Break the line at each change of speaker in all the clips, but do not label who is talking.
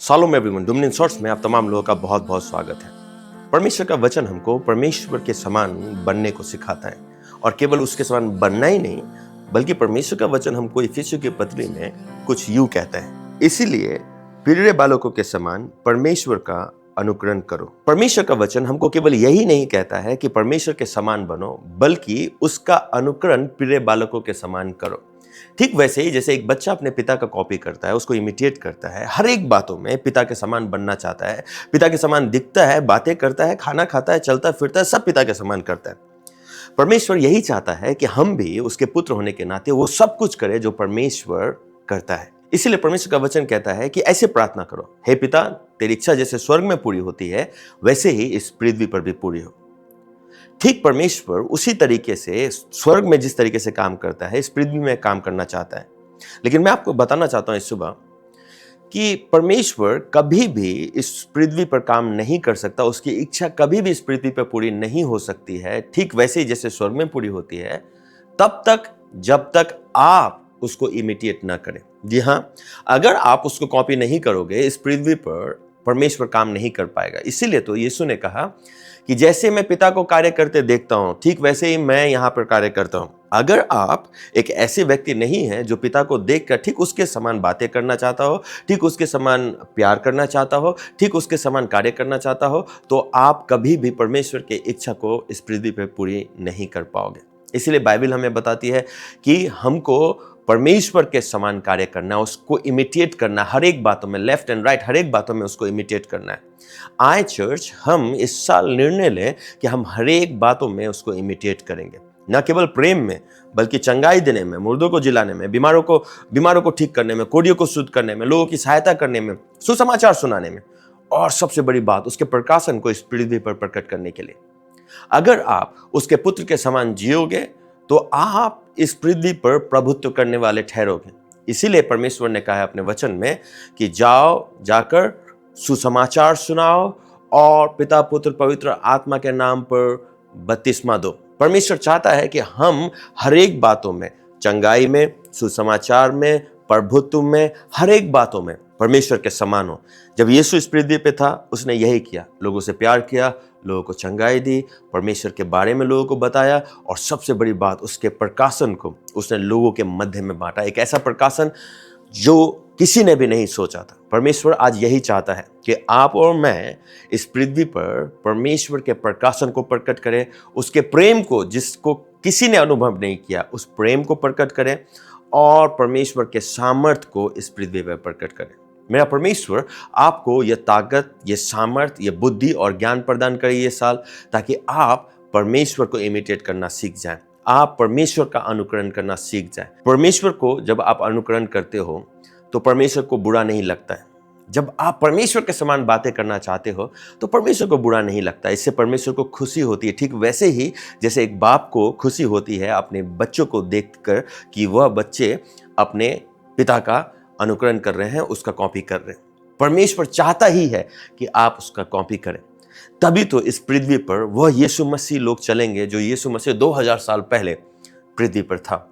Shalom everyone, dominion shorts में आप तमाम लोगों का बहुत बहुत स्वागत है। परमेश्वर का वचन हमको परमेश्वर के समान बनने को सिखाता है और केवल उसके समान बनना ही नहीं, बल्कि परमेश्वर का वचन हमको इफिसियों की पत्री में कुछ यूं कहता है, इसीलिए प्रिय बालकों के समान परमेश्वर का अनुकरण करो। परमेश्वर का वचन हमको केवल यही नहीं कहता है कि परमेश्वर के समान बनो, बल्कि उसका अनुकरण प्रिय बालकों के समान करो। ठीक वैसे ही जैसे एक बच्चा अपने पिता का कॉपी करता है, उसको इमिटेट करता है, हर एक बातों में पिता के समान बनना चाहता है, पिता के समान दिखता है, बातें करता है, खाना खाता है, चलता फिरता है, सब पिता के समान करता है। परमेश्वर यही चाहता है कि हम भी उसके पुत्र होने के नाते वो सब कुछ करें जो परमेश्वर करता है। इसीलिए परमेश्वर का वचन कहता है कि ऐसे प्रार्थना करो, हे पिता, तेरी इच्छा जैसे स्वर्ग में पूरी होती है वैसे ही इस पृथ्वी पर भी पूरी हो। ठीक परमेश्वर उसी तरीके से स्वर्ग में जिस तरीके से काम करता है, इस पृथ्वी में काम करना चाहता है। लेकिन मैं आपको बताना चाहता हूं इस सुबह कि परमेश्वर कभी भी इस पृथ्वी पर काम नहीं कर सकता, उसकी इच्छा कभी भी इस पृथ्वी पर पूरी नहीं हो सकती है, ठीक वैसे ही जैसे स्वर्ग में पूरी होती है, तब तक जब तक आप उसको इमिटेट ना करें। जी हां, अगर आप उसको कॉपी नहीं करोगे, इस पृथ्वी पर परमेश्वर काम नहीं कर पाएगा। इसीलिए तो यीशु ने कहा कि जैसे मैं पिता को कार्य करते देखता हूं, ठीक वैसे ही मैं यहां पर कार्य करता हूं। अगर आप एक ऐसे व्यक्ति नहीं है जो पिता को देखकर ठीक उसके समान बातें करना चाहता हो, ठीक उसके समान प्यार करना चाहता हो, ठीक उसके समान कार्य करना चाहता हो, तो आप कभी भी परमेश्वर की इच्छा को इस पृथ्वी पर पूरी नहीं कर पाओगे। इसलिए बाइबल हमें बताती है कि हमको परमेश्वर के समान कार्य करना, उसको इमिटेट करना, हर एक बातों में, लेफ्ट एंड राइट हर एक बातों में उसको इमिटेट करना है। आए चर्च, हम इस साल निर्णय लें कि हम हर एक बातों में उसको इमिटेट करेंगे, न केवल प्रेम में, बल्कि चंगाई देने में, मुर्दों को जिलाने में, बीमारों को ठीक करने में, कोढ़ियों को शुद्ध करने में, लोगों की सहायता करने में, सुसमाचार सुनाने में, और सबसे बड़ी बात, उसके प्रकाशन को इस पृथ्वी पर प्रकट करने के लिए। अगर आप उसके पुत्र के समान जियोगे तो आप इस पृथ्वी पर प्रभुत्व करने वाले ठहरोगे। इसीलिए परमेश्वर ने कहा है अपने वचन में कि जाकर सुसमाचार सुनाओ और पिता, पुत्र, पवित्र आत्मा के नाम पर बपतिस्मा दो। परमेश्वर चाहता है कि हम हर एक बातों में, चंगाई में, सुसमाचार में, प्रभुत्व में, हर एक बातों में परमेश्वर के समान हो। जब यीशु इस पृथ्वी पे था, उसने यही किया, लोगों से प्यार किया, लोगों को चंगाई दी, परमेश्वर के बारे में लोगों को बताया, और सबसे बड़ी बात, उसके प्रकाशन को उसने लोगों के मध्य में बांटा। एक ऐसा प्रकाशन जो किसी ने भी नहीं सोचा था। परमेश्वर आज यही चाहता है कि आप और मैं इस पृथ्वी पर परमेश्वर के प्रकाशन को प्रकट करें, उसके प्रेम को जिसको किसी ने अनुभव नहीं किया, उस प्रेम को प्रकट करें, और परमेश्वर के सामर्थ को इस पृथ्वी पर प्रकट करें। मेरा परमेश्वर आपको यह ताकत, यह सामर्थ, यह बुद्धि और ज्ञान प्रदान करे ये साल, ताकि आप परमेश्वर को इमिटेट करना सीख जाएं, आप परमेश्वर का अनुकरण करना सीख जाएं। परमेश्वर को जब आप अनुकरण करते हो तो परमेश्वर को बुरा नहीं लगता है। जब आप परमेश्वर के समान बातें करना चाहते हो तो परमेश्वर को बुरा नहीं लगता, इससे परमेश्वर को खुशी होती है। ठीक वैसे ही जैसे एक बाप को खुशी होती है अपने बच्चों को देखकर कि वह बच्चे अपने पिता का अनुकरण कर रहे हैं, उसका कॉपी कर रहे हैं। परमेश्वर चाहता ही है कि आप उसका कॉपी करें, तभी तो इस पृथ्वी पर वह यीशु मसीह लोग चलेंगे जो यीशु मसीह 2000 साल पहले पृथ्वी पर था।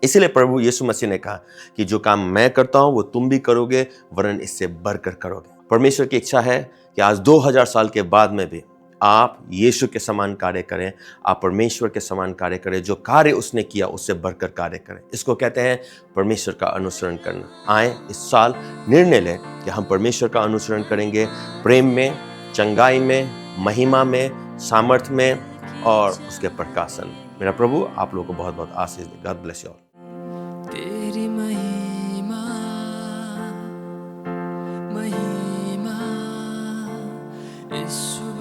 इसलिए प्रभु यीशु मसीह ने कहा कि जो काम मैं करता हूं वो तुम भी करोगे, वरन इससे बढ़कर करोगे। परमेश्वर की इच्छा है कि आज 2000 साल के बाद में भी आप यीशु के समान कार्य करें, आप परमेश्वर के समान कार्य करें, जो कार्य उसने किया उससे बढ़कर कार्य करें। इसको कहते हैं परमेश्वर का अनुसरण करना। आए इस साल निर्णय लें कि हम परमेश्वर का अनुसरण करेंगे, प्रेम में, चंगाई में, महिमा में, सामर्थ्य में और उसके प्रकाशन में। मेरा प्रभु आप लोगों को बहुत बहुत आशीष दे। God bless you all.
तेरी महिमा महिमा यीशु